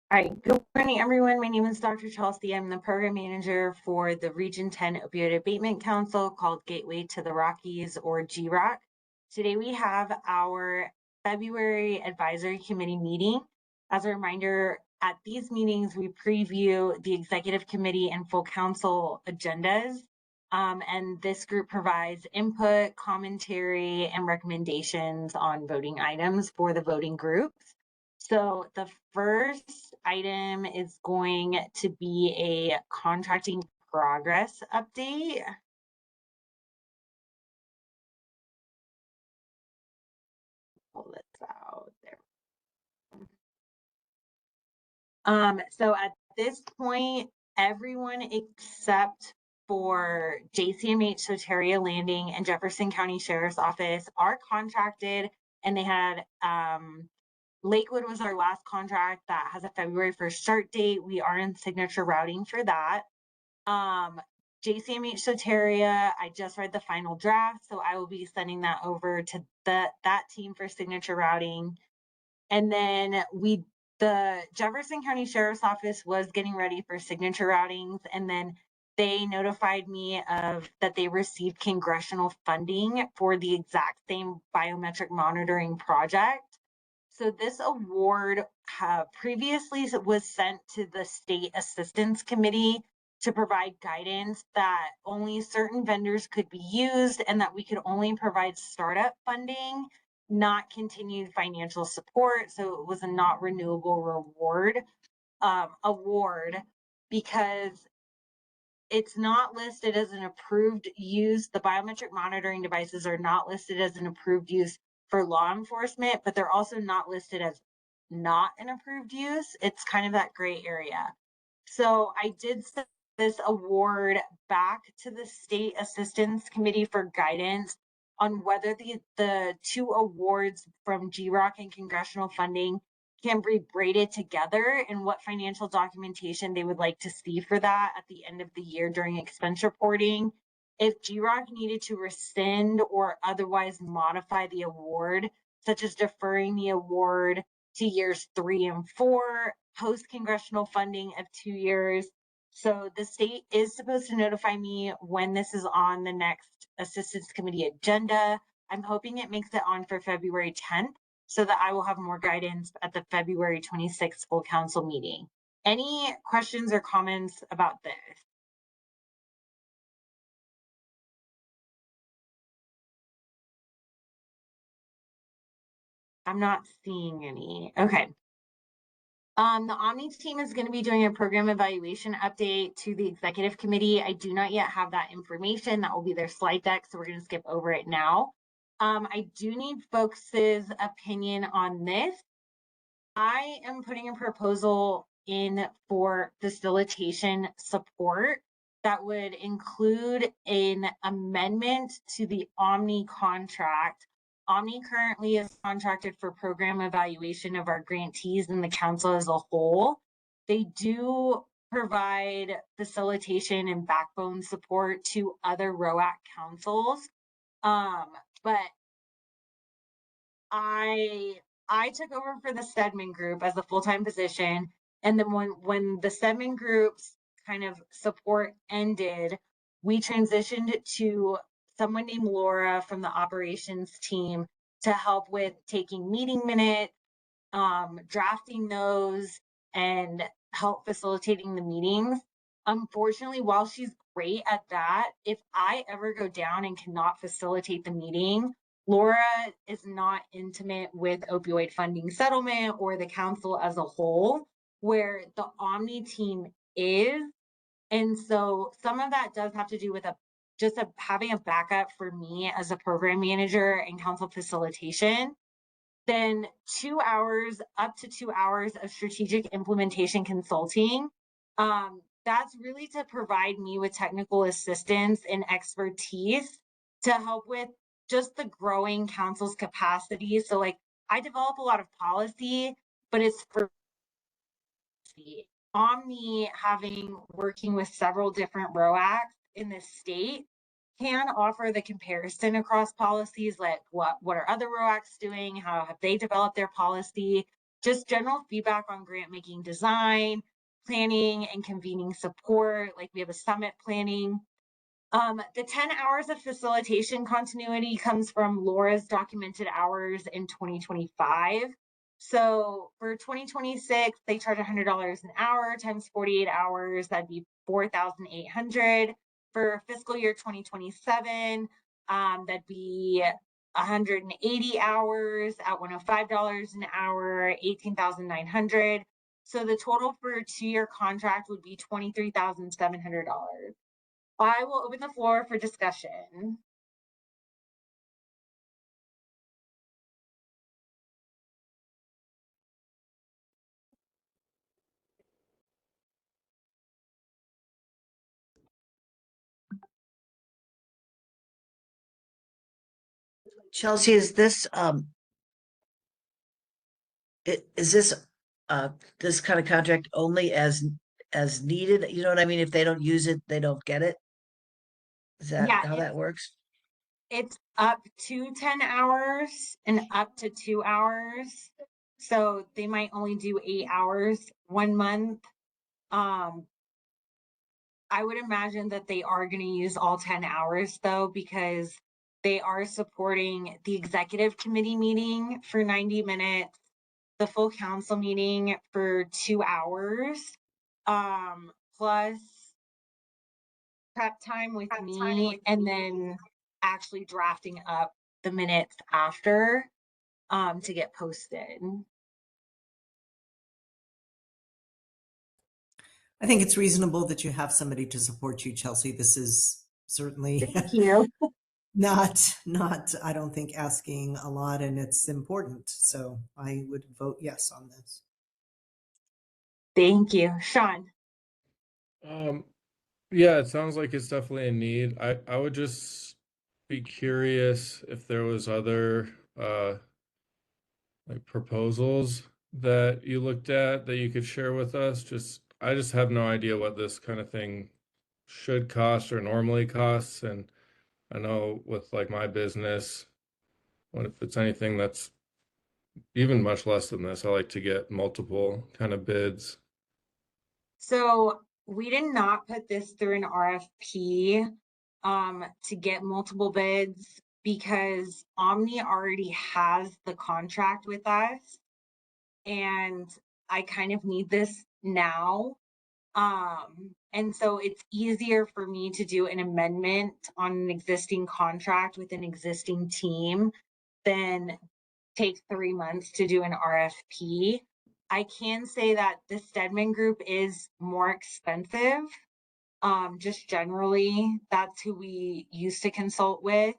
All right, good morning, everyone. My name is Dr. Chelsea. I'm the program manager for the Region 10 Opioid Abatement Council, called Gateway to the Rockies, or GROC. Today we have our February Advisory Committee meeting. As a reminder, at these meetings, we preview the Executive Committee and full council agendas. And this group provides input, commentary, and recommendations on voting items for the voting groups. So the first item is going to be a contracting progress update. Pull this out there. So at this point, everyone except for JCMH Soteria Landing and Jefferson County Sheriff's Office are contracted, and they had Lakewood was our last contract that has a February 1st start date. We are in signature routing for that. JCMH Soteria, I just read the final draft, so I will be sending that over to that team for signature routing. And then the Jefferson County Sheriff's Office was getting ready for signature routings, and then they notified me of that they received congressional funding for the exact same biometric monitoring project. So this award previously was sent to the State Assistance Committee to provide guidance that only certain vendors could be used and that we could only provide startup funding, not continued financial support. So it was a not renewable reward award because it's not listed as an approved use. The biometric monitoring devices are not listed as an approved use for law enforcement, but they're also not listed as not an approved use. It's kind of that gray area. So I did send this award back to the State Assistance Committee for guidance on whether the two awards from GROC and congressional funding can be braided together and what financial documentation they would like to see for that at the end of the year during expense reporting. If GROC needed to rescind or otherwise modify the award, such as deferring the award to years 3 and 4, post-congressional funding of 2 years. So the state is supposed to notify me when this is on the next Assistance Committee agenda. I'm hoping it makes it on for February 10th so that I will have more guidance at the February 26th full council meeting. Any questions or comments about this? I'm not seeing any. Okay. The Omni team is going to be doing a program evaluation update to the executive committee. I do not yet have that information. That will be their slide deck, so we're going to skip over it now. I do need folks' opinion on this. I am putting a proposal in for facilitation support that would include an amendment to the Omni contract. Omni currently is contracted for program evaluation of our grantees and the council as a whole. They do provide facilitation and backbone support to other ROAC councils. But I took over for the Stedman group as a full-time position. And then when the Stedman group's kind of support ended, we transitioned to someone named Laura from the operations team to help with taking meeting minutes, drafting those, and help facilitating the meetings. Unfortunately, while she's great at that, if I ever go down and cannot facilitate the meeting, Laura is not intimate with opioid funding settlement or the council as a whole, where the Omni team is. And so some of that does have to do with having a backup for me as a program manager and council facilitation. Then 2 hours, up to 2 hours of strategic implementation consulting. That's really to provide me with technical assistance and expertise to help with just the growing council's capacity. So like I develop a lot of policy, but it's for Omni working with several different ROACs in the state can offer the comparison across policies, like what are other ROACs doing, how have they developed their policy. just general feedback on grant making design, planning, and convening support. Like we have a summit planning. The 10 hours of facilitation continuity comes from Laura's documented hours in 2025. So for 2026, they charge $100 an hour times 48 hours. That'd be 4,800. For fiscal year 2027, that'd be 180 hours at $105 an hour, 18,900. So the total for a 2-year contract would be $23,700. I will open the floor for discussion. Chelsea, is this is this this kind of contract only as needed? You know what I mean? If they don't use it, they don't get it. Is that Yeah, how that works? it's up to 10 hours and up to 2 hours. So they might only do 8 hours 1 month. Um, I would imagine that they are going to use all 10 hours though, because they are supporting the executive committee meeting for 90 minutes, the full council meeting for 2 hours, plus prep time with me, and then actually drafting up the minutes after to get posted. I think it's reasonable that you have somebody to support you, Chelsea. This is certainly Thank you. not, I don't think, asking a lot, and it's important. So I would vote yes on this. Thank you. Sean. Yeah, it sounds like it's definitely a need. I would just be curious if there was other like proposals that you looked at that you could share with us. Just I just have no idea what this kind of thing should cost or normally costs. And I know with like my business, what if it's anything that's even much less than this, I like to get multiple kind of bids. So we did not put this through an RFP to get multiple bids because Omni already has the contract with us, and I kind of need this now. And so it's easier for me to do an amendment on an existing contract with an existing team than take 3 months to do an RFP. I can say that the Stedman Group is more expensive. Just generally, that's who we used to consult with.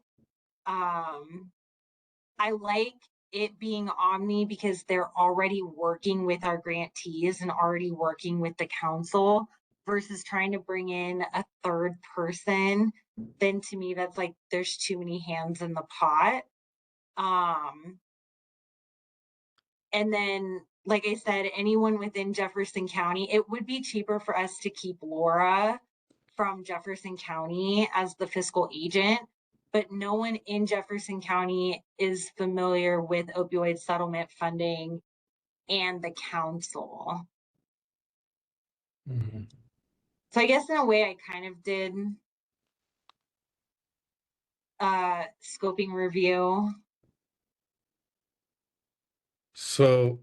I like it being Omni because they're already working with our grantees and already working with the council versus trying to bring in a third person. Then to me, that's like there's too many hands in the pot. And then, like I said, anyone within Jefferson County, it would be cheaper for us to keep Laura from Jefferson County as the fiscal agent, but no one in Jefferson County is familiar with opioid settlement funding and the council. Mhm. So I guess in a way I kind of did scoping review. So,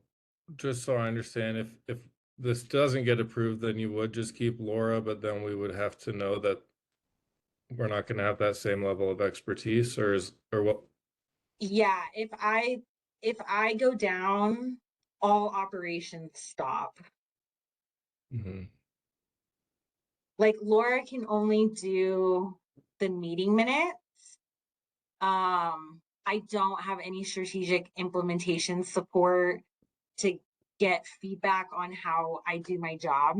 just so I understand, if this doesn't get approved, then you would just keep Laura, but then we would have to know that we're not going to have that same level of expertise, or what? Yeah, if I go down, all operations stop. Mhm. Like Laura can only do the meeting minutes. I don't have any strategic implementation support to get feedback on how I do my job.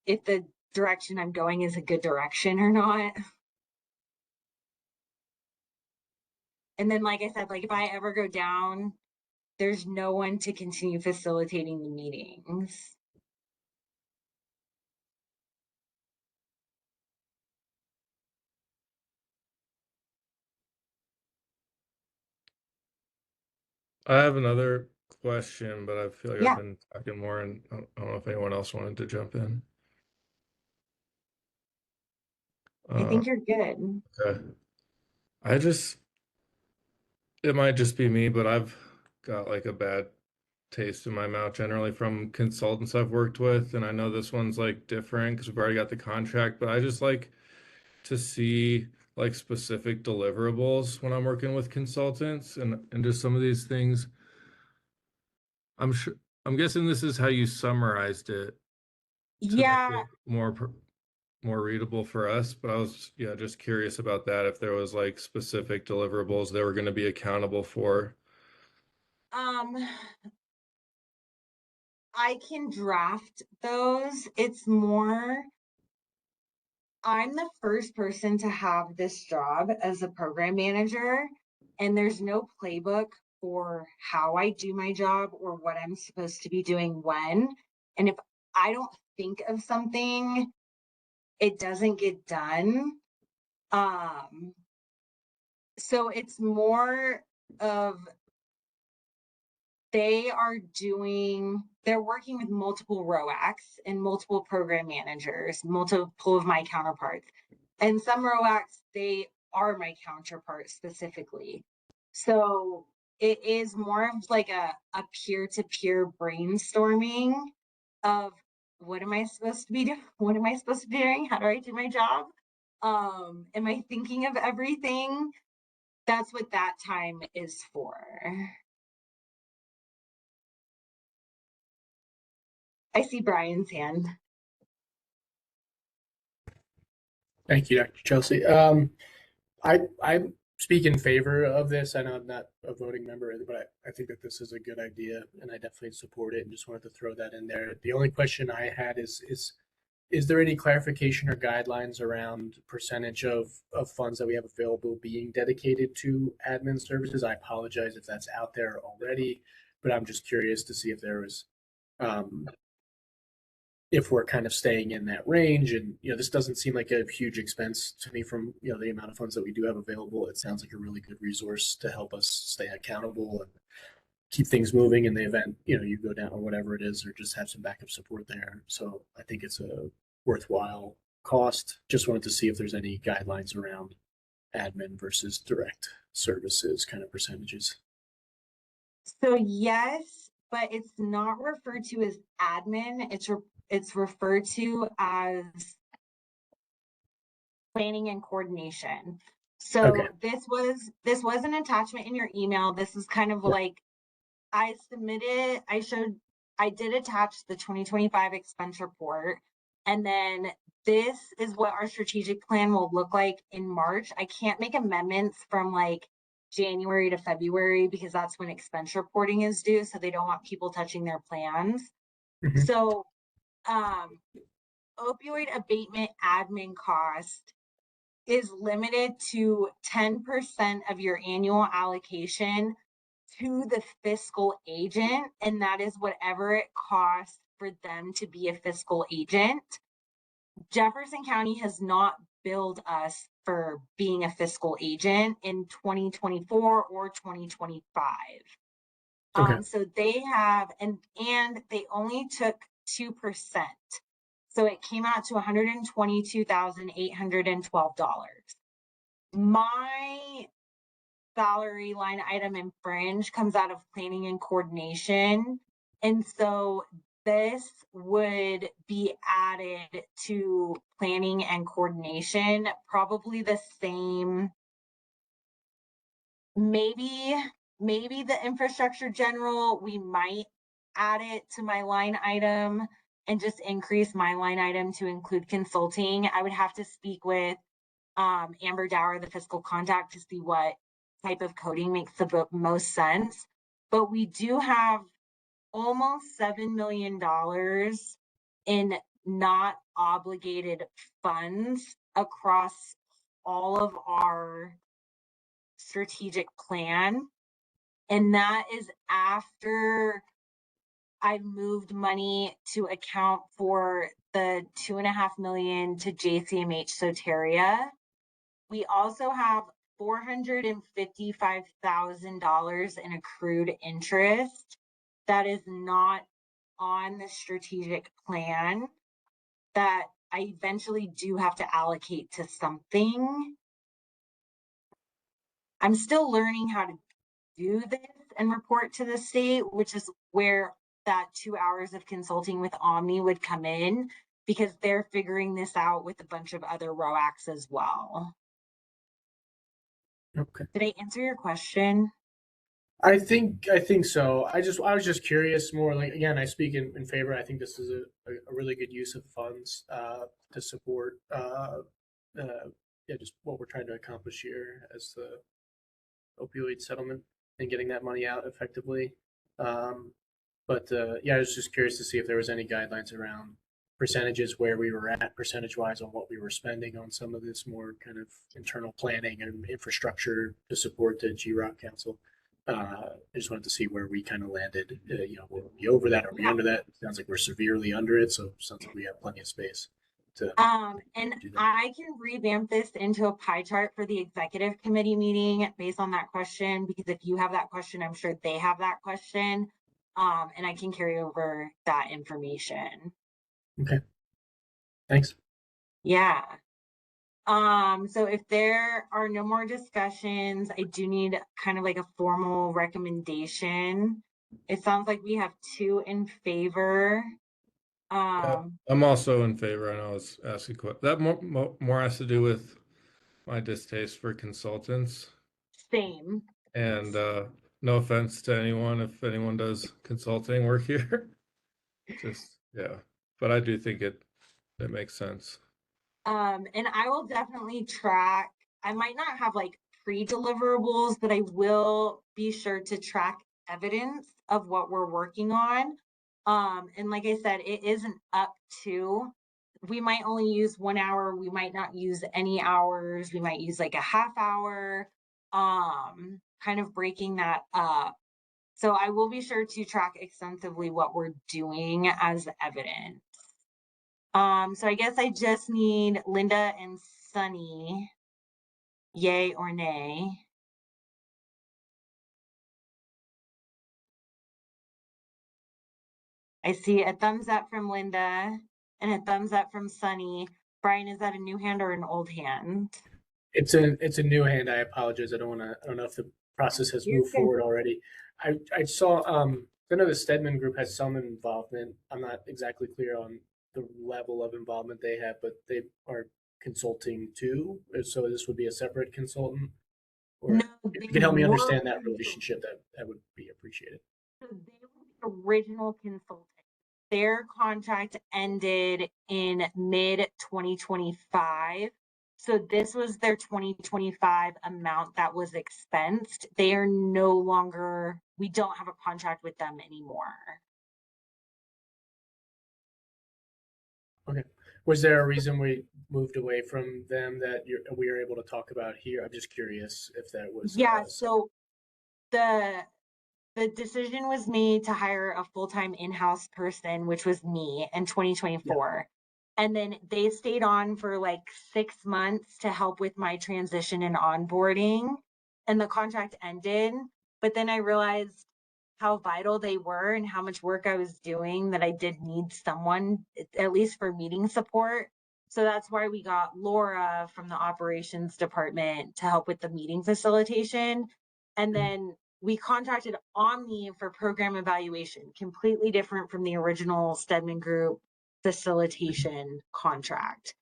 If the direction I'm going is a good direction or not. And then, like I said, like if I ever go down, there's no one to continue facilitating the meetings. I have another question, but I feel like I've Yeah, been talking more, and I don't know if anyone else wanted to jump in. I Uh, think you're good. okay. I just, it might just be me, but I've got like a bad taste in my mouth generally from consultants I've worked with, and I know this one's like different because we've already got the contract, but I just like to see like specific deliverables when I'm working with consultants, and just some of these things. I'm sure I'm guessing this is how you summarized it to make Yeah, it more readable for us, but I was, yeah, just curious about that, if there was like specific deliverables they were going to be accountable for. um, I can draft those. It's more, I'm the first person to have this job as a program manager, and there's no playbook for how I do my job or what I'm supposed to be doing when. And if I don't think of something, it doesn't get done. Um, so it's more of they're working with multiple ROACs and multiple program managers, multiple of my counterparts. And some ROACs, they are my counterparts specifically. So it is more of like a peer-to-peer brainstorming of what am I supposed to be doing? What am I supposed to be doing? How do I do my job? Am I thinking of everything? That's what that time is for. I see Brian's hand. Thank you, Dr. Chelsea. I speak in favor of this. I know I'm not a voting member, but I think that this is a good idea, and I definitely support it. And just wanted to throw that in there. The only question I had is there any clarification or guidelines around percentage of funds that we have available being dedicated to admin services? I apologize if that's out there already, but I'm just curious to see if there was um, if we're kind of staying in that range. And this doesn't seem like a huge expense to me from the amount of funds that we do have available. It sounds like a really good resource to help us stay accountable and keep things moving in the event you go down or whatever it is, or just have some backup support there. So I think it's a worthwhile cost. Just wanted to see if there's any guidelines around admin versus direct services kind of percentages. So yes, but it's not referred to as admin. It's referred to as planning and coordination. Okay. So this was an attachment in your email. This is kind of Yeah. like I did attach the 2025 expense report, and then this is what our strategic plan will look like in March. I can't make amendments from like January to February because that's when expense reporting is due, so they don't want people touching their plans. Mhm. So, opioid abatement admin cost is limited to 10% of your annual allocation to the fiscal agent, and that is whatever it costs for them to be a fiscal agent. Jefferson County has not billed us for being a fiscal agent in 2024 or 2025. Okay. So they have, and they only took 2%. So it came out to $122,812. My salary line item in fringe comes out of planning and coordination. And so this would be added to planning and coordination, probably the same, maybe the infrastructure general, we might add it to my line item and just increase my line item to include consulting. I would have to speak with Amber Dower, the fiscal contact, to see what type of coding makes the most sense. But we do have almost $7 million in not obligated funds across all of our strategic plan. And that is after I moved money to account for the 2.5 million to JCMH Soteria. We also have $455,000 in accrued interest that is not on the strategic plan that I eventually do have to allocate to something. I'm still learning how to do this and report to the state, which is where that 2 hours of consulting with Omni would come in, because they're figuring this out with a bunch of other ROACs as well. Okay. Did I answer your question? I think so. I was just curious more, like, again, I speak in favor. I think this is a really good use of funds to support yeah, just what we're trying to accomplish here as the opioid settlement and getting that money out effectively. But yeah, I was just curious to see if there was any guidelines around percentages where we were at percentage wise on what we were spending on some of this more kind of internal planning and infrastructure to support the GROC Council. I just wanted to see where we kind of landed. You know, will we be over that or be under that? It sounds like we're severely under it, so it sounds like we have plenty of space to. And do that. I can revamp this into a pie chart for the executive committee meeting based on that question, because if you have that question, I'm sure they have that question. And I can carry over that information. Okay. Thanks. Yeah. So if there are no more discussions, I do need kind of like a formal recommendation. It sounds like we have 2 in favor. I'm also in favor. I know I was asking that more has to do with my distaste for consultants. Same. And no offense to anyone if anyone does consulting work here. Just yeah, but I do think it makes sense. And I will definitely track. I might not have like pre-deliverables, but I will be sure to track evidence of what we're working on. And like I said, it isn't up to. We might only use 1 hour. We might not use any hours. We might use like a half hour. Kind of breaking that up. So I will be sure to track extensively what we're doing as evidence. So I guess I just need Linda and Sunny, yay or nay. I see a thumbs up from Linda and a thumbs up from Sunny. Brian, is that a new hand or an old hand? It's a new hand. I apologize. I don't know if the process has moved forward already. I saw I know the Stedman group has some involvement. I'm not exactly clear on the level of involvement they have, but they are consulting too. So this would be a separate consultant. Or No, if you could help me were understand that consulting. relationship, that would be appreciated. So they were the original consultant. Their contract ended in mid 2025. So this was their 2025 amount that was expensed. They are no longer, we don't have a contract with them anymore. Okay. Was there a reason we moved away from them that we were able to talk about here? I'm just curious if that was. Yeah, so the decision was made to hire a full-time in-house person, which was me, in 2024. Yeah. And then they stayed on for like 6 months to help with my transition and onboarding. And the contract ended. But then I realized how vital they were and how much work I was doing, that I did need someone, at least for meeting support. So that's why we got Laura from the operations department to help with the meeting facilitation. And then we contracted Omni for program evaluation, completely different from the original Stedman Group facilitation contract.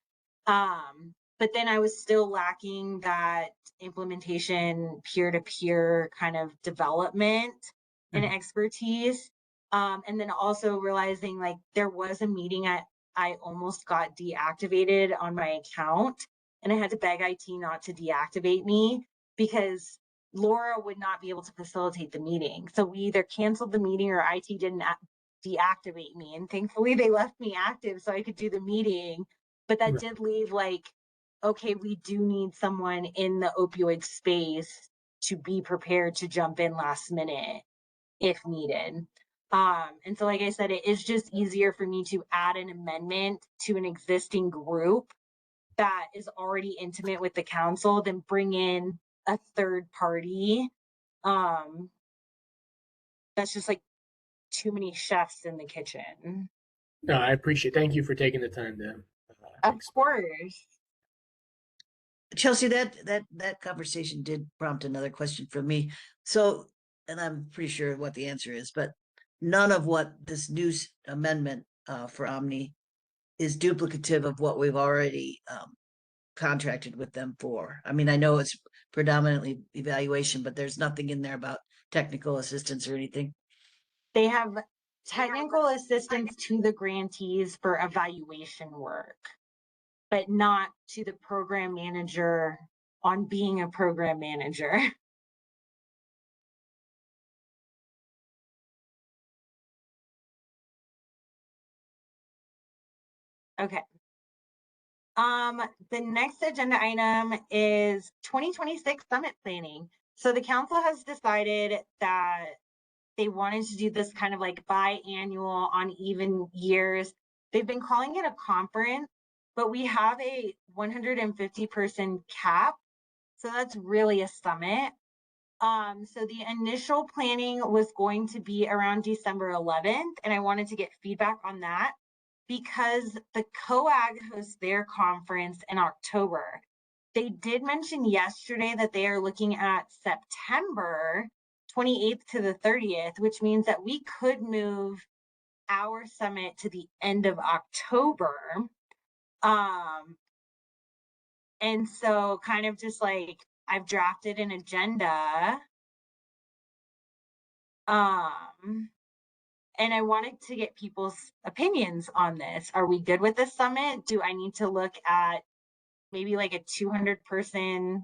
But then I was still lacking that implementation, peer-to-peer kind of development and expertise. And then also realizing like there was a meeting I almost got deactivated on my account, and I had to beg IT not to deactivate me because Laura would not be able to facilitate the meeting. So we either canceled the meeting or IT didn't deactivate me. And thankfully they left me active so I could do the meeting. But that did leave like, okay, we do need someone in the opioid space to be prepared to jump in last minute if needed. And so, like I said, it is just easier for me to add an amendment to an existing group that is already intimate with the council than bring in a third party. That's just like too many chefs in the kitchen. No, I appreciate. Thank you for taking the time to. Of explain. course. Chelsea, that conversation did prompt another question for me. So, and I'm pretty sure what the answer is, but none of what this new amendment for Omni is duplicative of what we've already contracted with them for. I mean, I know it's predominantly evaluation, but there's nothing in there about technical assistance or anything. They have technical assistance to the grantees for evaluation work, but not to the program manager on being a program manager. Okay. The next agenda item is 2026 summit planning. So the council has decided that they wanted to do this kind of like biannual on even years. They've been calling it a conference, but we have a 150 person cap. So that's really a summit. So the initial planning was going to be around December 11th, and I wanted to get feedback on that because the COAG hosts their conference in October. They did mention yesterday that they are looking at September 28th to the 30th, which means that we could move our summit to the end of October. And so kind of just like I've drafted an agenda. And I wanted to get people's opinions on this. Are we good with this summit? Do I need to look at maybe like a 200 person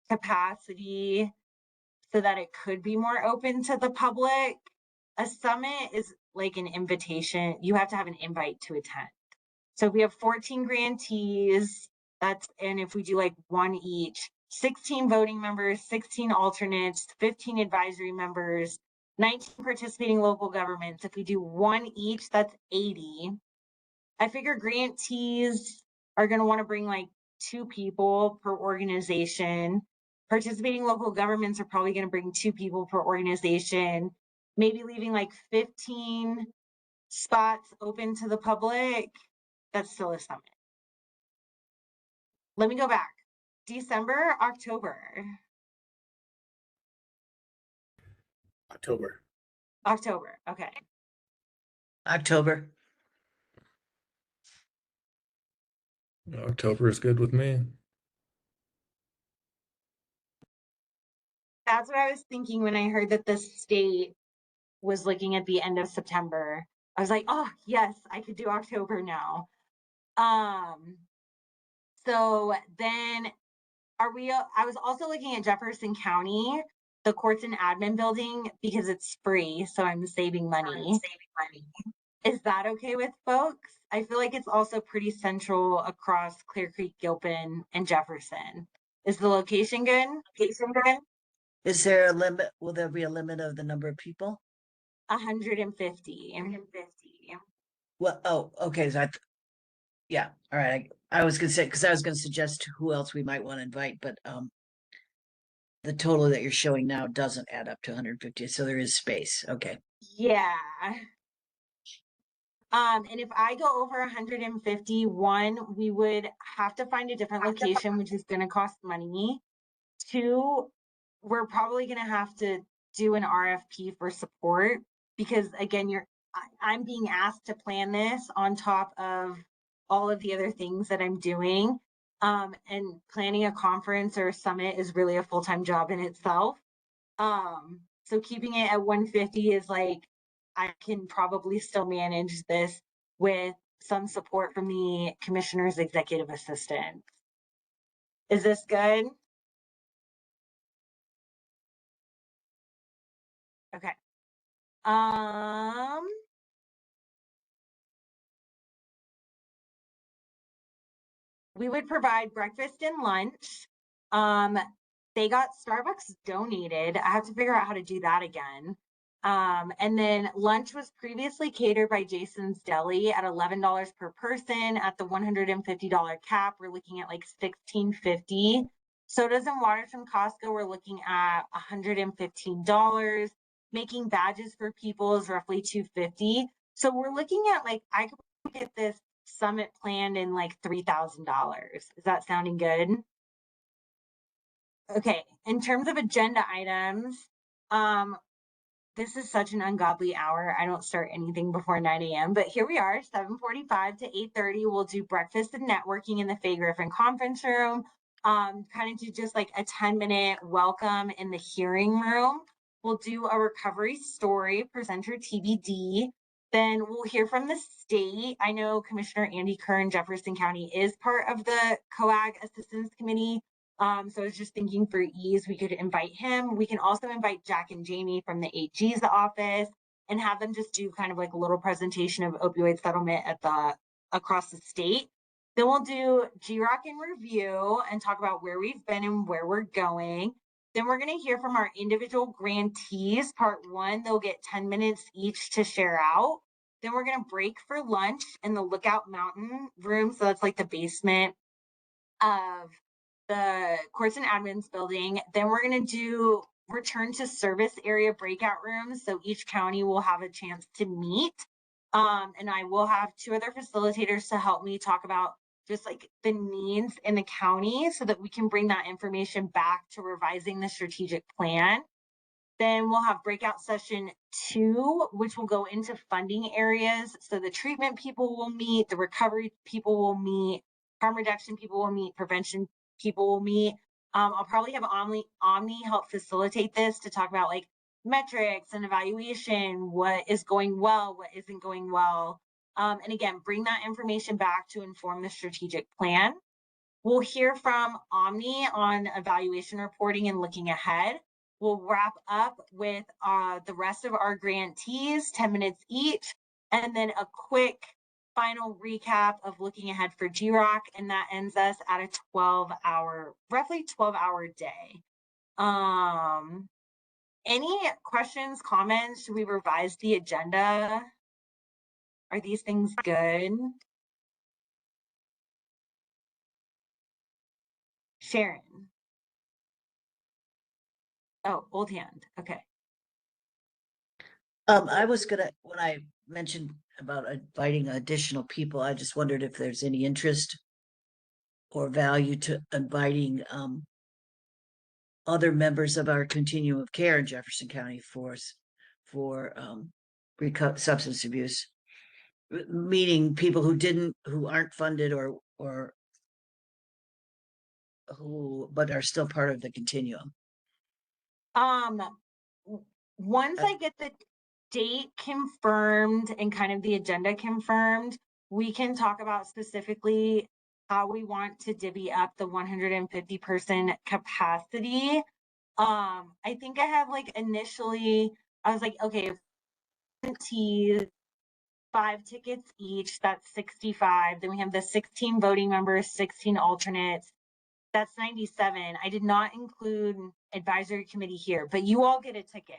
capacity so that it could be more open to the public? A summit is like an invitation. You have to have an invite to attend. So if we have 14 grantees, and if we do like one each, 16 voting members, 16 alternates, 15 advisory members, 19 participating local governments. If we do one each, that's 80. I figure grantees are going to want to bring like 2 people per organization. Participating local governments are probably going to bring 2 people per organization, maybe leaving like 15 spots open to the public. That's still a summit. Let me go back. December, October. October. Okay. October. October is good with me. That's what I was thinking when I heard that the state was looking at the end of September. I was like, oh yes, I could do October now. So then I was also looking at Jefferson County, the courts and admin building, because it's free, so I'm saving money. Is that okay with folks? I feel like it's also pretty central across Clear Creek, Gilpin, and Jefferson. Is the location good? Is there a limit? Will there be a limit of the number of people? 150. Well, oh, okay. So yeah, all right. I was gonna say, because I was gonna suggest who else we might want to invite, but the total that you're showing now doesn't add up to 150, so there is space. Okay. Yeah. And if I go over 151, we would have to find a different location, which is going to cost money. 2, we're probably going to have to do an RFP for support because again, I'm being asked to plan this on top of all of the other things that I'm doing. And planning a conference or a summit is really a full-time job in itself. So keeping it at 150 is like, I can probably still manage this with some support from the commissioner's executive assistant. Is this good? Okay. We would provide breakfast and lunch. They got Starbucks donated. I have to figure out how to do that again. And then lunch was previously catered by Jason's Deli at $11 per person. At the $150 cap, we're looking at like $16.50. Sodas and waters from Costco, we're looking at $115. Making badges for people is roughly $250. So we're looking at like, I could get this summit planned in like $3,000. Is that sounding good? Okay, in terms of agenda items, this is such an ungodly hour. I don't start anything before 9 a.m., but here we are, 7:45 to 8:30. We'll do breakfast and networking in the Faye Griffin conference room. Kind of do just like a 10-minute welcome in the hearing room. We'll do a recovery story, presenter TBD. Then we'll hear from the state. I know Commissioner Andy Kern, Jefferson County, is part of the COAG Assistance Committee. So I was just thinking for ease, we could invite him. We can also invite Jack and Jamie from the AG's office and have them just do kind of like a little presentation of opioid settlement across the state. Then we'll do GROC in review and talk about where we've been and where we're going. Then we're going to hear from our individual grantees. Part 1, they'll get 10 minutes each to share out. Then we're going to break for lunch in the Lookout Mountain room. So that's like the basement of the courts and admins building. Then we're going to do return to service area breakout rooms. So each county will have a chance to meet. And I will have 2 other facilitators to help me talk about just like the needs in the county so that we can bring that information back to revising the strategic plan. Then we'll have breakout session 2, which will go into funding areas. So the treatment people will meet, the recovery people will meet, harm reduction people will meet, prevention people will meet. I'll probably have Omni help facilitate this to talk about like metrics and evaluation, what is going well, what isn't going well. And again, bring that information back to inform the strategic plan. We'll hear from Omni on evaluation reporting and looking ahead. We'll wrap up with the rest of our grantees, 10 minutes each, and then a quick final recap of looking ahead for GROC, and that ends us at a roughly 12-hour day. Any questions, comments? Should we revise the agenda? Are these things good? Sharon. Oh, old hand. Okay. I was gonna, when I mentioned about inviting additional people, I just wondered if there's any interest or value to inviting other members of our continuum of care in Jefferson County for substance abuse, meaning people who aren't funded or who but are still part of the continuum. Once I get the date confirmed and kind of the agenda confirmed, we can talk about specifically how we want to divvy up the 150 person capacity. I think I have like initially, I was like, okay, 5 tickets each, that's 65. Then we have the 16 voting members, 16 alternates. That's 97. I did not include advisory committee here, but you all get a ticket.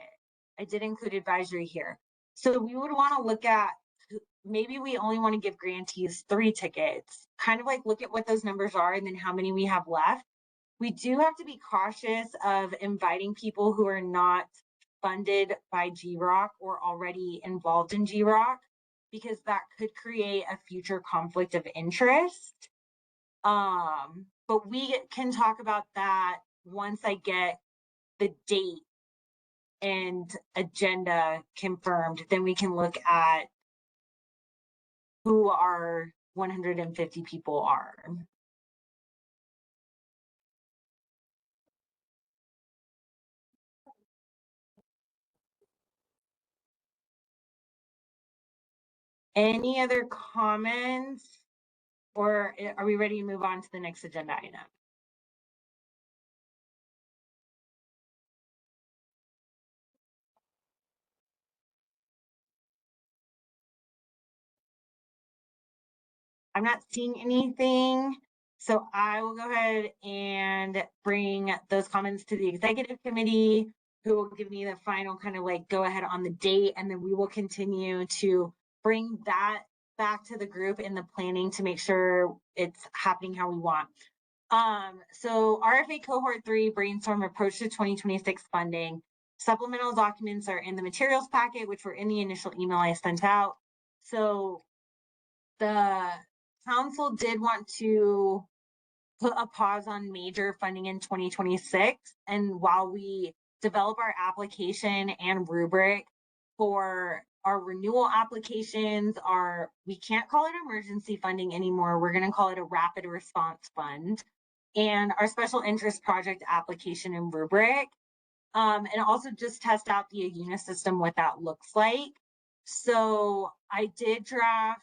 I did include advisory here. So we would want to look at, maybe we only want to give grantees 3 tickets, kind of like look at what those numbers are and then how many we have left. We do have to be cautious of inviting people who are not funded by GROC or already involved in GROC, because that could create a future conflict of interest. But we can talk about that once I get the date and agenda confirmed. Then we can look at who our 150 people are. Any other comments, or are we ready to move on to the next agenda item? I'm not seeing anything, so I will go ahead and bring those comments to the executive committee, who will give me the final kind of like go ahead on the date, and then we will continue to bring that back to the group in the planning to make sure it's happening how we want. So RFA cohort 3 brainstorm approach to 2026 funding. Supplemental documents are in the materials packet, which were in the initial email I sent out. So the council did want to put a pause on major funding in 2026. And while we develop our application and rubric for our renewal applications, we can't call it emergency funding anymore. We're going to call it a rapid response fund, and our special interest project application and rubric. And also just test out the AUNA system, what that looks like. So I did draft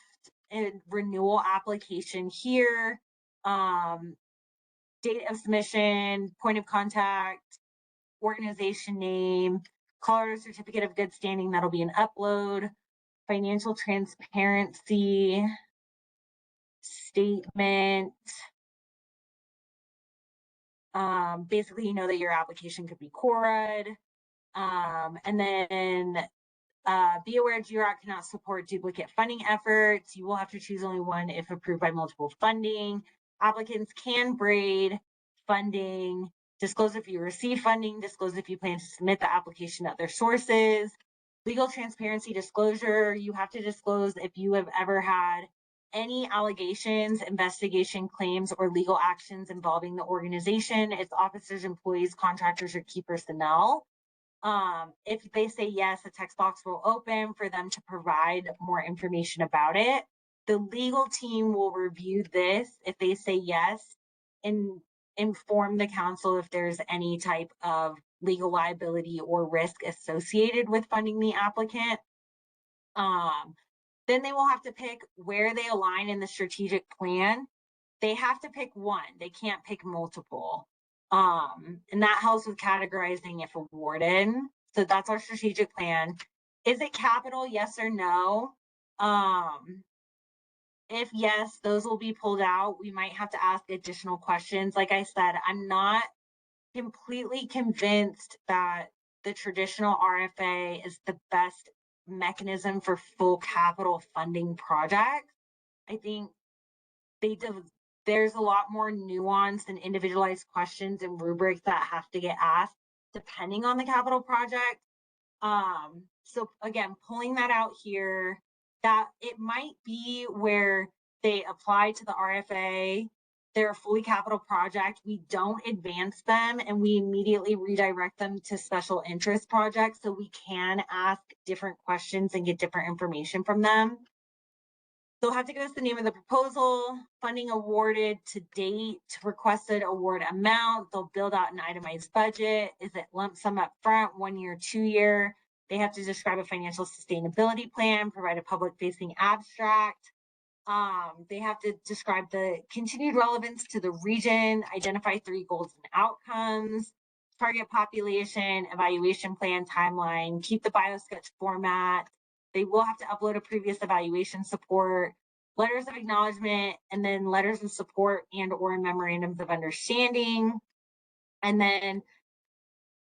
a renewal application here. Date of submission, point of contact, organization name, Colorado Certificate of Good Standing, that'll be an upload, financial transparency statement. Basically, you know that your application could be CORA'd. And then be aware GROC cannot support duplicate funding efforts. You will have to choose only one if approved by multiple funding. Applicants can braid funding, disclose if you receive funding, disclose if you plan to submit the application to other sources. Legal transparency disclosure, you have to disclose if you have ever had any allegations, investigation, claims, or legal actions involving the organization, its officers, employees, contractors, or key personnel. If they say yes, a text box will open for them to provide more information about it. The legal team will review this. If they say yes, and inform the council if there's any type of legal liability or risk associated with funding the applicant. Then they will have to pick where they align in the strategic plan. They have to pick one. They can't pick multiple. And that helps with categorizing if awarded. So that's our strategic plan. Is it capital? Yes or no? If yes, those will be pulled out. We might have to ask additional questions. Like I said, I'm not completely convinced that the traditional RFA is the best mechanism for full capital funding projects. I think there's a lot more nuanced and individualized questions and rubrics that have to get asked depending on the capital project. So again, pulling that out here, that it might be where they apply to the RFA, they're a fully capital project, we don't advance them and we immediately redirect them to special interest projects so we can ask different questions and get different information from them. They'll have to give us the name of the proposal, funding awarded to date, requested award amount. They'll build out an itemized budget. Is it lump sum up front, 1 year, 2 year? They have to describe a financial sustainability plan, provide a public facing abstract. They have to describe the continued relevance to the region, identify 3 goals and outcomes, target population, evaluation plan, timeline, keep the biosketch format. They will have to upload a previous evaluation support, letters of acknowledgement, and then letters of support and or memorandums of understanding. And then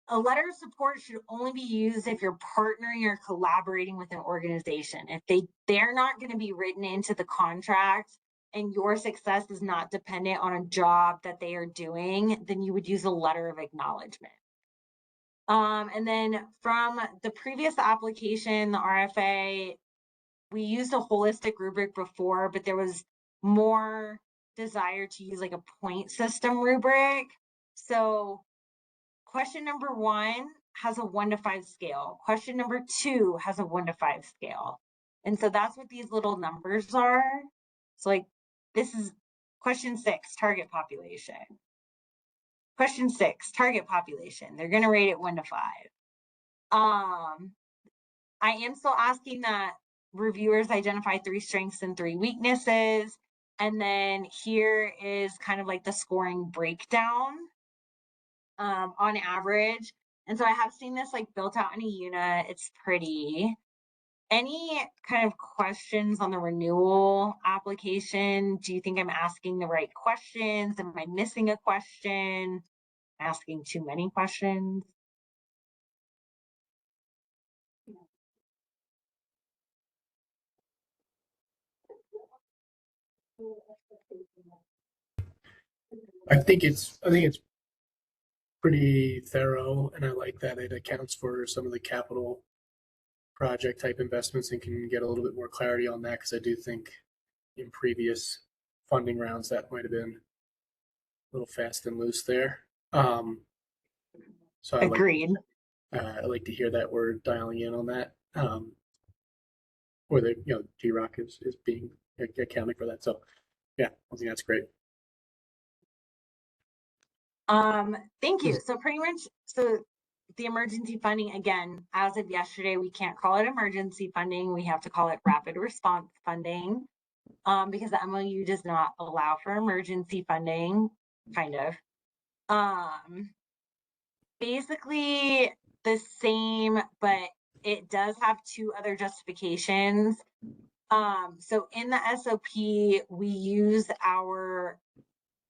a letter of support should only be used if you're partnering or collaborating with an organization. If they're not going to be written into the contract and your success is not dependent on a job that they are doing, then you would use a letter of acknowledgement. And then from the previous application, the RFA, we used a holistic rubric before, but there was more desire to use like a point system rubric. So question number 1 has a 1 to 5 scale. Question number 2 has a 1 to 5 scale. And so that's what these little numbers are. So like this is question 6, target population. Question 6, target population. They're going to rate it 1 to 5. I am still asking that reviewers identify 3 strengths and 3 weaknesses. And then here is kind of like the scoring breakdown on average. And so I have seen this like built out in a unit. It's pretty. Any kind of questions on the renewal application? Do you think I'm asking the right questions? Am I missing a question? Asking too many questions? I think it's pretty thorough, and I like that it accounts for some of the capital project type investments and can get a little bit more clarity on that, because I do think in previous funding rounds that might have been a little fast and loose there. So Agreed. I like to hear that we're dialing in on that, or the GROC is being accounting for that. So yeah, I think that's great. Thank you. So pretty much, so the emergency funding, again, as of yesterday, we can't call it emergency funding. We have to call it rapid response funding, because the MOU does not allow for emergency funding, kind of. Basically the same, but it does have two other justifications. So in the SOP, we use our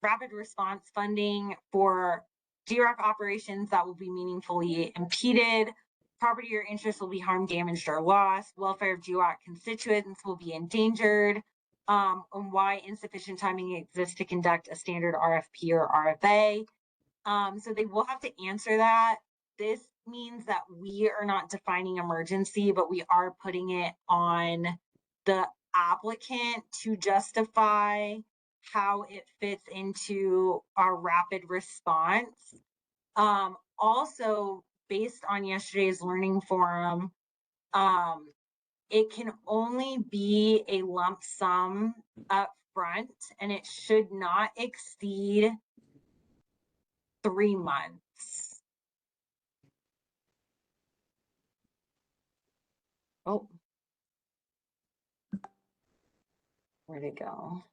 rapid response funding for GROC operations that will be meaningfully impeded. Property or interest will be harmed, damaged, or lost. Welfare of GROC constituents will be endangered. And why insufficient timing exists to conduct a standard RFP or RFA. So they will have to answer that. This means that we are not defining emergency, but we are putting it on the applicant to justify how it fits into our rapid response. Also, based on yesterday's learning forum, it can only be a lump sum up front, and it should not exceed 3 months. Oh, where'd it go?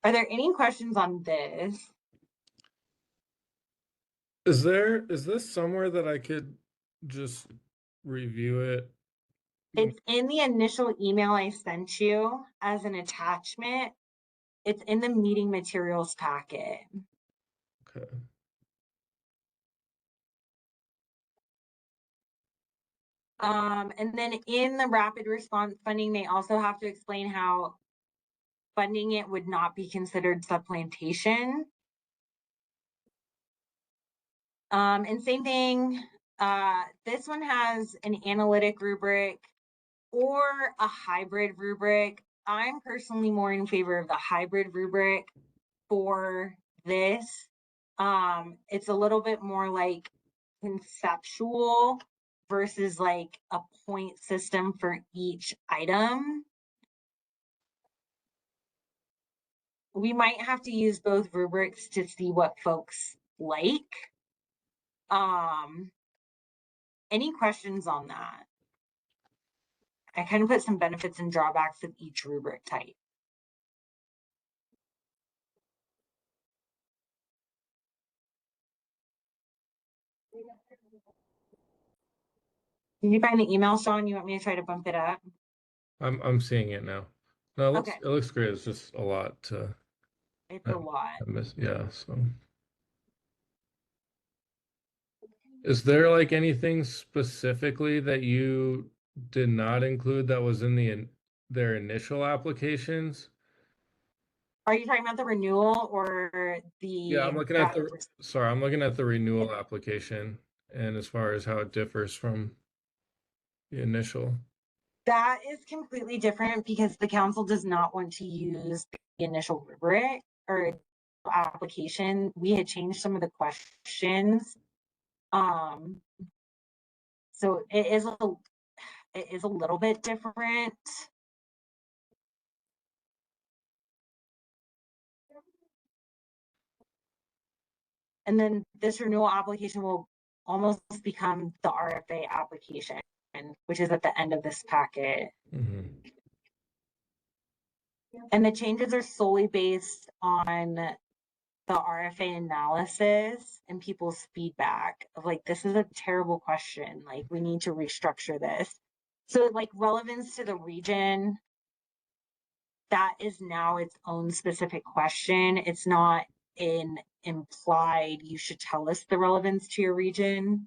Are there any questions on this? Is this somewhere that I could just review it? It's in the initial email I sent you as an attachment. It's in the meeting materials packet. Okay. And then in the rapid response funding, they also have to explain how funding it would not be considered supplantation. And same thing, this one has an analytic rubric or a hybrid rubric. I'm personally more in favor of the hybrid rubric for this. It's a little bit more like conceptual versus like a point system for each item. We might have to use both rubrics to see what folks like. Any questions on that? I kind of put some benefits and drawbacks of each rubric type. Did you find the email, Sean? You want me to try to bump it up? I'm seeing it now. No, Okay. it looks great. It's just a lot to It's a lot. miss. Yeah, so is there like anything specifically that you did not include that was in their initial applications? Are you talking about the renewal or the Yeah, I'm looking at I'm looking at the renewal application, and as far as how it differs from the initial. That is completely different because the council does not want to use the initial rubric or application. We had changed some of the questions. So it is a little bit different. And then this renewal application will almost become the RFA application, which is at the end of this packet. Mm-hmm. And the changes are solely based on the RFA analysis and people's feedback of like, this is a terrible question. Like, we need to restructure this. So like relevance to the region, that is now its own specific question. It's not an implied, you should tell us the relevance to your region.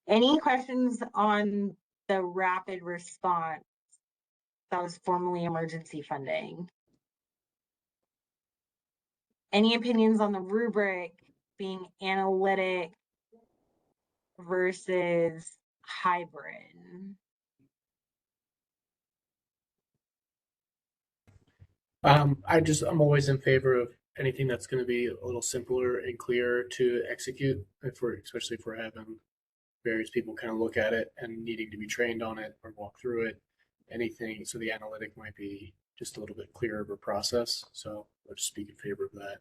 Any questions on the rapid response that was formerly emergency funding? Any opinions on the rubric being analytic versus hybrid? I'm always in favor of anything that's going to be a little simpler and clearer to execute, especially if we're having various people kind of look at it and needing to be trained on it or walk through it. Anything, so the analytic might be just a little bit clearer of a process. So I'll just speak in favor of that.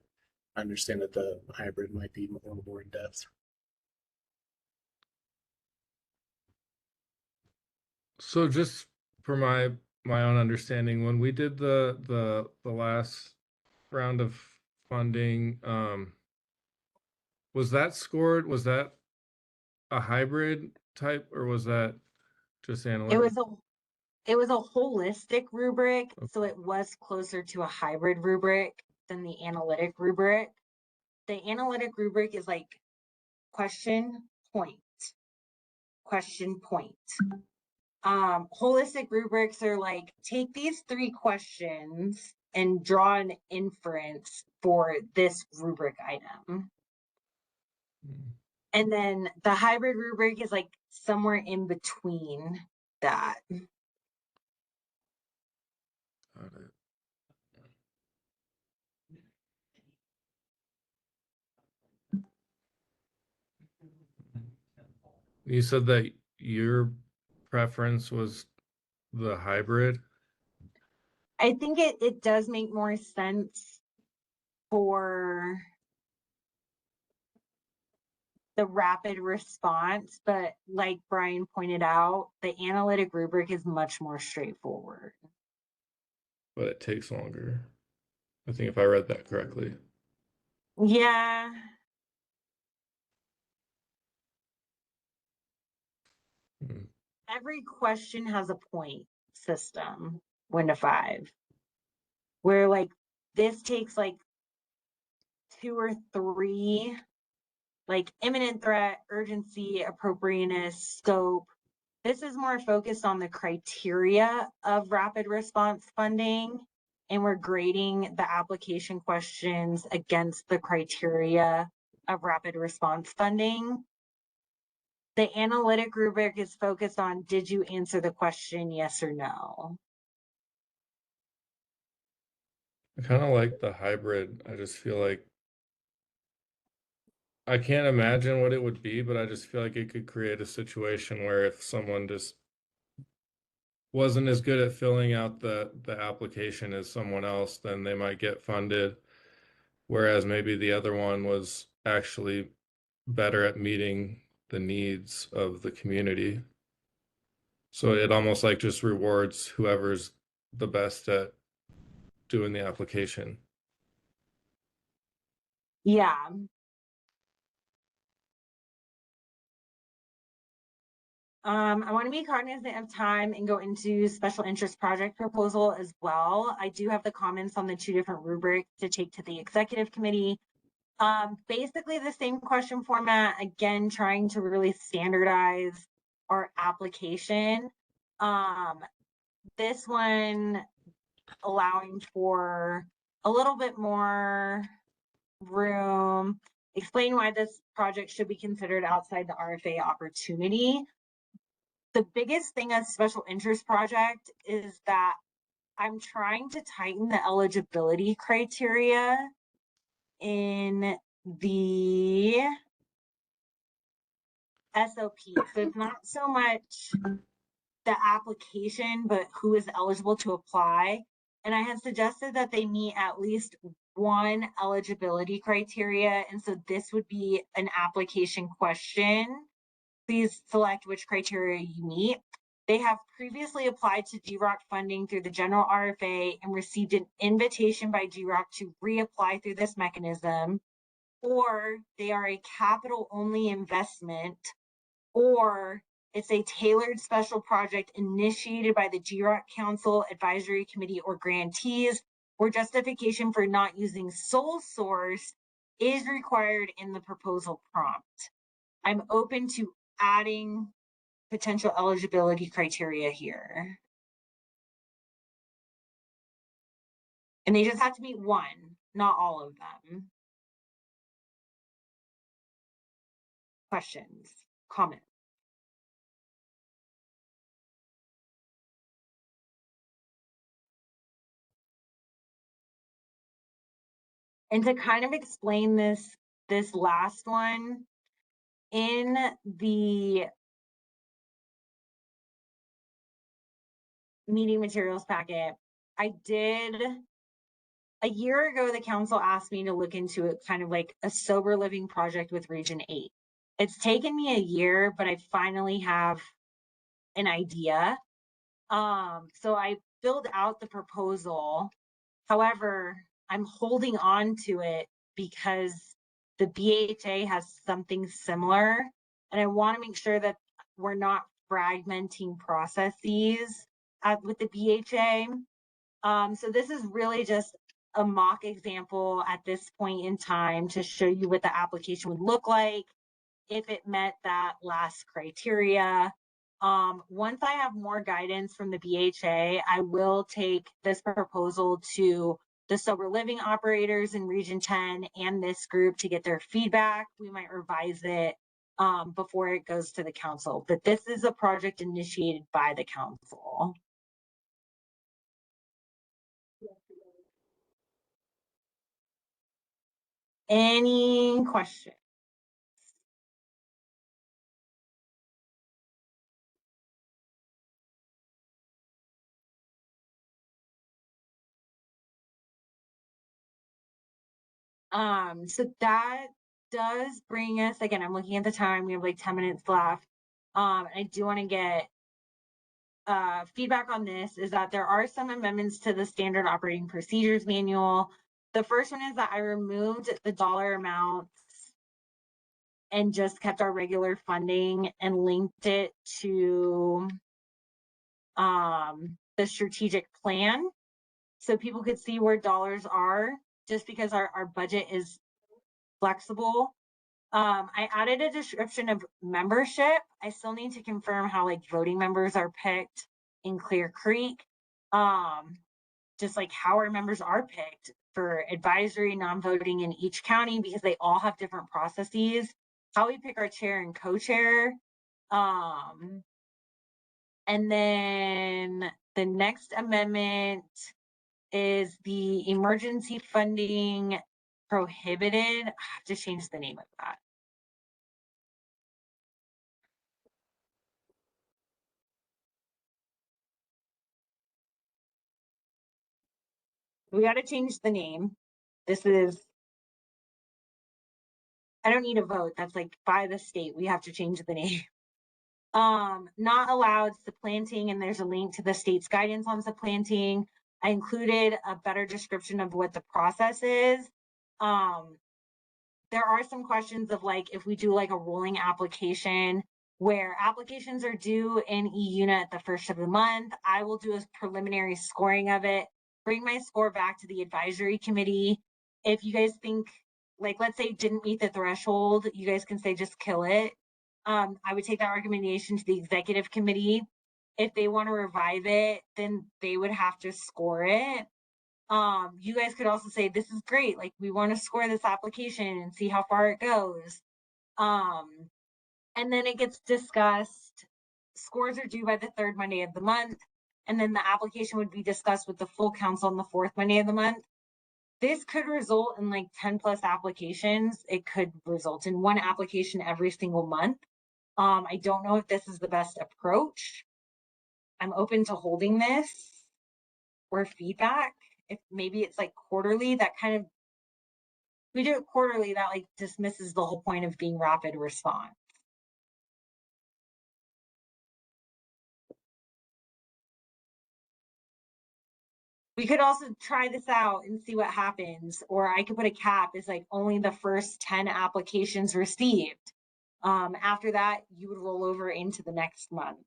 I understand that the hybrid might be a little more in depth. So just for my own understanding, when we did the last round of funding, was that scored? Was that a hybrid type, or was that just analytic? It was a holistic rubric, so it was closer to a hybrid rubric than the analytic rubric. The analytic rubric is like question, point, question, point. Holistic rubrics are like, take these 3 questions and draw an inference for this rubric item. And then the hybrid rubric is like somewhere in between that. Got it. You said that your preference was the hybrid. I think it does make more sense for the rapid response, but like Brian pointed out, the analytic rubric is much more straightforward. But it takes longer. I think if I read that correctly. Yeah. Hmm. Every question has a point system, 1 to 5. Where like this takes like 2 or 3, like imminent threat, urgency, appropriateness, scope. This is more focused on the criteria of rapid response funding, and we're grading the application questions against the criteria of rapid response funding. The analytic rubric is focused on, did you answer the question, yes or no? I kind of like the hybrid. I just feel like I can't imagine what it would be, but I just feel like it could create a situation where if someone just wasn't as good at filling out the application as someone else, then they might get funded. Whereas maybe the other one was actually better at meeting the needs of the community. So it almost like just rewards whoever's the best at doing the application. Yeah. I want to be cognizant of time and go into special interest project proposal as well. I do have the comments on the 2 different rubrics to take to the executive committee. Basically the same question format, again, trying to really standardize our application. This one allowing for a little bit more room, explain why this project should be considered outside the RFA opportunity. The biggest thing as special interest project is that I'm trying to tighten the eligibility criteria in the SOP. So it's not so much the application, but who is eligible to apply. And I had suggested that they meet at least 1 eligibility criteria. And so this would be an application question. Please select which criteria you meet. They have previously applied to GROC funding through the general RFA and received an invitation by GROC to reapply through this mechanism, or they are a capital only investment, or It's a tailored special project initiated by the GROC Council, Advisory Committee, or grantees, where justification for not using sole source is required in the proposal prompt. I'm open to adding potential eligibility criteria here. And they just have to meet one, not all of them. Questions, comments? And to kind of explain this last one, in the meeting materials packet, I did, a year ago, the council asked me to look into it, kind of like a sober living project with Region 8. It's taken me a year, but I finally have an idea. So I filled out the proposal. However, I'm holding on to it because the BHA has something similar, and I want to make sure that we're not fragmenting processes with the BHA. So this is really just a mock example at this point in time to show you what the application would look like if it met that last criteria. Once I have more guidance from the BHA, I will take this proposal to the sober living operators in Region 10 and this group to get their feedback. We might revise it before it goes to the council, but this is a project initiated by the council. Any questions? So that does bring us, again, I'm looking at the time, we have like 10 minutes left. I do want to get feedback on this, is that there are some amendments to the standard operating procedures manual. The first one is that I removed the dollar amounts and just kept our regular funding and linked it to the strategic plan, so people could see where dollars are, just because our budget is flexible. I added a description of membership. I still need to confirm how like voting members are picked in Clear Creek. Just like how our members are picked for advisory, non-voting in each county, because they all have different processes. How we pick our chair and co-chair. And then the next amendment is the emergency funding prohibited. I have to change the name of that. We got to change the name. This is, I don't need a vote. That's like by the state. We have to change the name. Not allowed supplanting, and there's a link to the state's guidance on supplanting. I included a better description of what the process is. There are some questions of like, if we do like a rolling application where applications are due in eUnit the first of the month, I will do a preliminary scoring of it, bring my score back to the advisory committee. If you guys think, like, let's say it didn't meet the threshold, you guys can say just kill it. I would take that recommendation to the executive committee. If they want to revive it, then they would have to score it. You guys could also say, this is great, like we want to score this application and see how far it goes. And then it gets discussed. Scores are due by the third Monday of the month, and then the application would be discussed with the full council on the fourth Monday of the month. This could result in like 10 plus applications. It could result in one application every single month. I don't know if this is the best approach. I'm open to holding this or feedback. If maybe it's like quarterly, that kind of, we do it quarterly, that like dismisses the whole point of being rapid response. We could also try this out and see what happens, or I could put a cap, is like only the first 10 applications received. After that, you would roll over into the next month.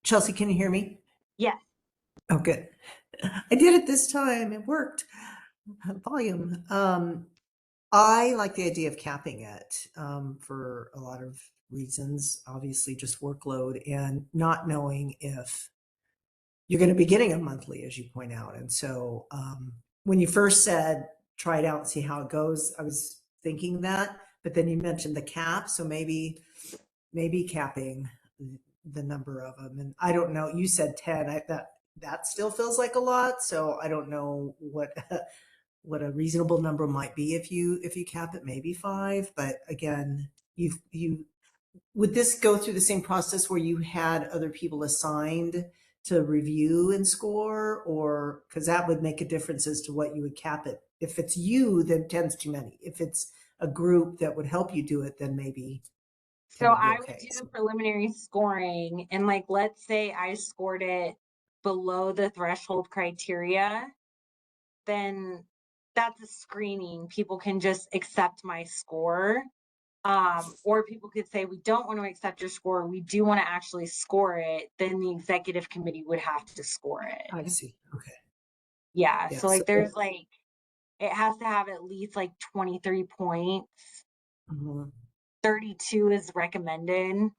Chelsea, can you hear me? Yes. Oh, good. I did it this time. It worked. Volume. I like the idea of capping it for a lot of reasons. Obviously, just workload and not knowing if you're going to be getting a monthly, as you point out. And so when you first said try it out and see how it goes, I was thinking that, but then you mentioned the cap. So maybe capping the number of them. And I don't know, you said 10. That still feels like a lot. So I don't know what what a reasonable number might be if you cap it, maybe 5. But again, you would this go through the same process where you had other people assigned to review and score, or because that would make a difference as to what you would cap it. If it's you, then 10's too many. If it's a group that would help you do it, then maybe 10 So would be I would okay. do the preliminary scoring, and like, let's say I scored it below the threshold criteria, then that's a screening. People can just accept my score. Or people could say, we don't want to accept your score. We do want to actually score it. Then the executive committee would have to score it. I see. Okay. Yeah. Yeah, So like, so- there's like, it has to have at least like 23 points. Mhm. 32 is recommended.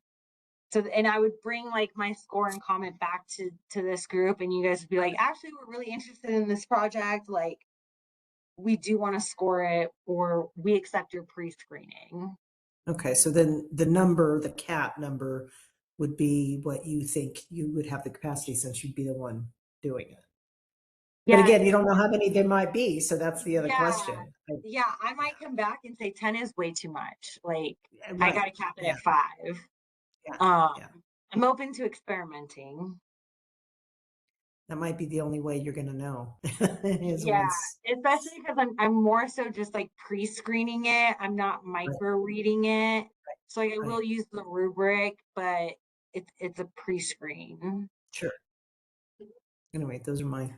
So, and I would bring like my score and comment back to this group, and you guys would be like, actually, we're really interested in this project. Like, we do want to score it, or we accept your pre-screening. Okay, so then the cap number would be what you think you would have the capacity since you'd be the one doing it. But Yeah. again, you don't know how many there might be, so that's the other Yeah. question. Yeah, I might come back and say 10 is way too much. Like, I Right. gotta cap it Yeah. at 5. Yeah. Yeah. I'm open to experimenting. That might be the only way you're going to know. is Yeah, once. especially because I'm more so just like pre-screening it. I'm not micro reading it. So like, I will use the rubric, but it's a pre-screen. Sure. Anyway, those are my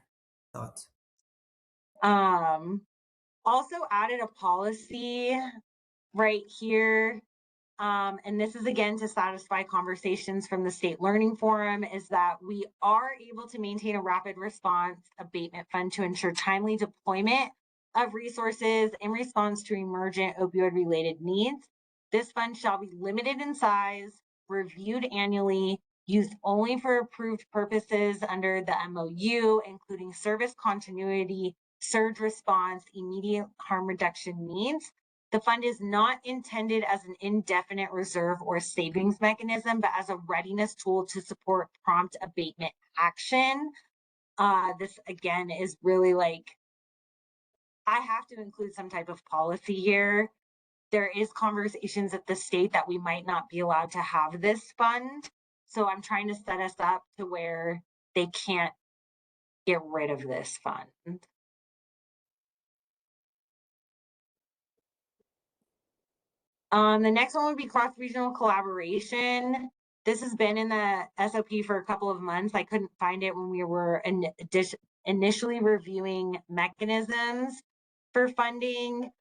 thoughts. Also added a policy right here. And this is again to satisfy conversations from the State Learning Forum, is that we are able to maintain a rapid response abatement fund to ensure timely deployment of resources in response to emergent opioid related needs. This fund shall be limited in size, reviewed annually, used only for approved purposes under the MOU, including service continuity, surge response, immediate harm reduction needs. The fund is not intended as an indefinite reserve or savings mechanism, but as a readiness tool to support prompt abatement action. This again is really like, I have to include some type of policy here. There is conversations at the state that we might not be allowed to have this fund. So I'm trying to set us up to where they can't get rid of this fund. The next one would be cross-regional collaboration. This has been in the SOP for a couple of months. I couldn't find it when we were initially reviewing mechanisms for funding.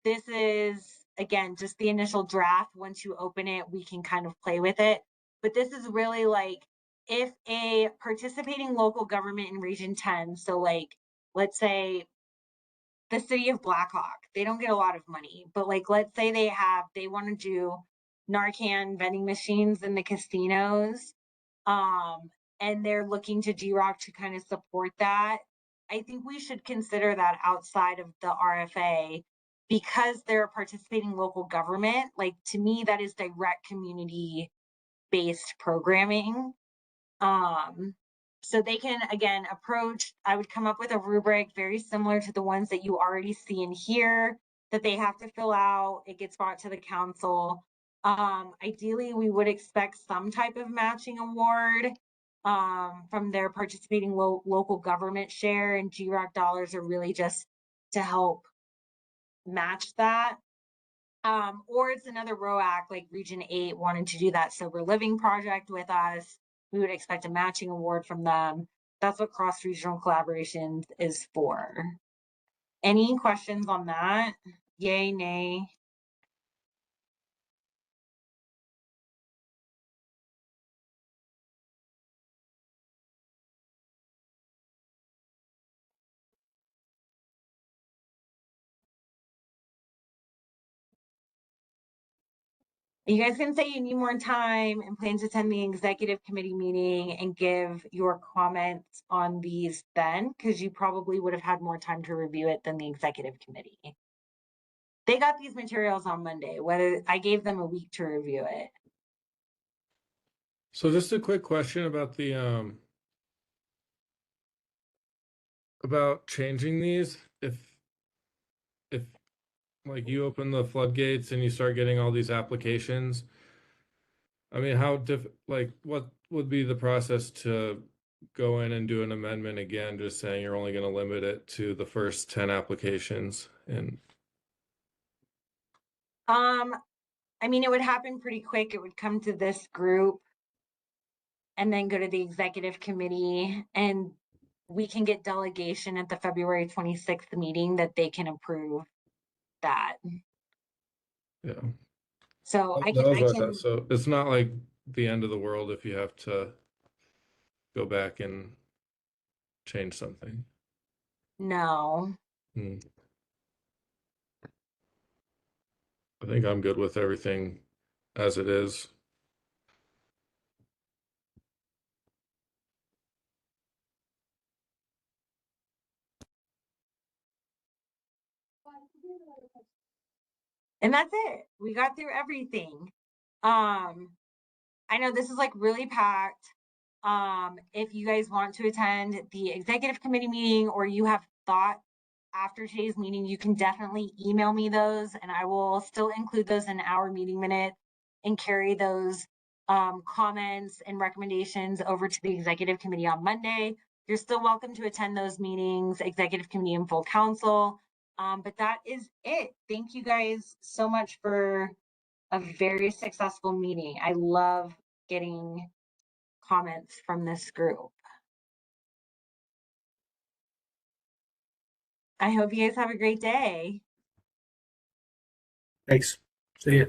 This is, again, just the initial draft. Once you open it, we can kind of play with it. But this is really like, if a participating local government in Region 10, so like, let's say the city of Blackhawk, they don't get a lot of money, but like, let's say they want to do Narcan vending machines in the casinos, and they're looking to GROC to kind of support that. I think we should consider that outside of the RFA, because they're a participating local government. Like, to me, that is direct community based programming. So they can, again, approach, I would come up with a rubric very similar to the ones that you already see in here that they have to fill out. It gets brought to the council. Ideally, we would expect some type of matching award from their participating local government share, and GROC dollars are really just to help match that. Or it's another ROAC, like Region 8 wanted to do that sober living project with us. We would expect a matching award from them. That's what cross-regional collaboration is for. Any questions on that? Yay, nay? You guys can say you need more time and plan to attend the executive committee meeting and give your comments on these then, because you probably would have had more time to review it than the executive committee. They got these materials on Monday, whether I gave them a week to review it. So just a quick question about the about changing these. If like you open the floodgates and you start getting all these applications, I mean, like what would be the process to go in and do an amendment again, just saying you're only going to limit it to the first 10 applications? And I mean, it would happen pretty quick. It would come to this group and then go to the executive committee, and we can get delegation at the February 26th meeting that they can approve that. yeah, So I that was can, what I thought. So it's not like the end of the world if you have to go back and change something. no. Hmm. I think I'm good with everything as it is. And that's it. We got through everything. I know this is like really packed. If you guys want to attend the executive committee meeting or you have thought after today's meeting, you can definitely email me those and I will still include those in our meeting minute and carry those comments and recommendations over to the executive committee on Monday. You're still welcome to attend those meetings, executive committee and full council. But that is it. Thank you guys so much for a very successful meeting. I love getting comments from this group. I hope you guys have a great day. Thanks. See ya.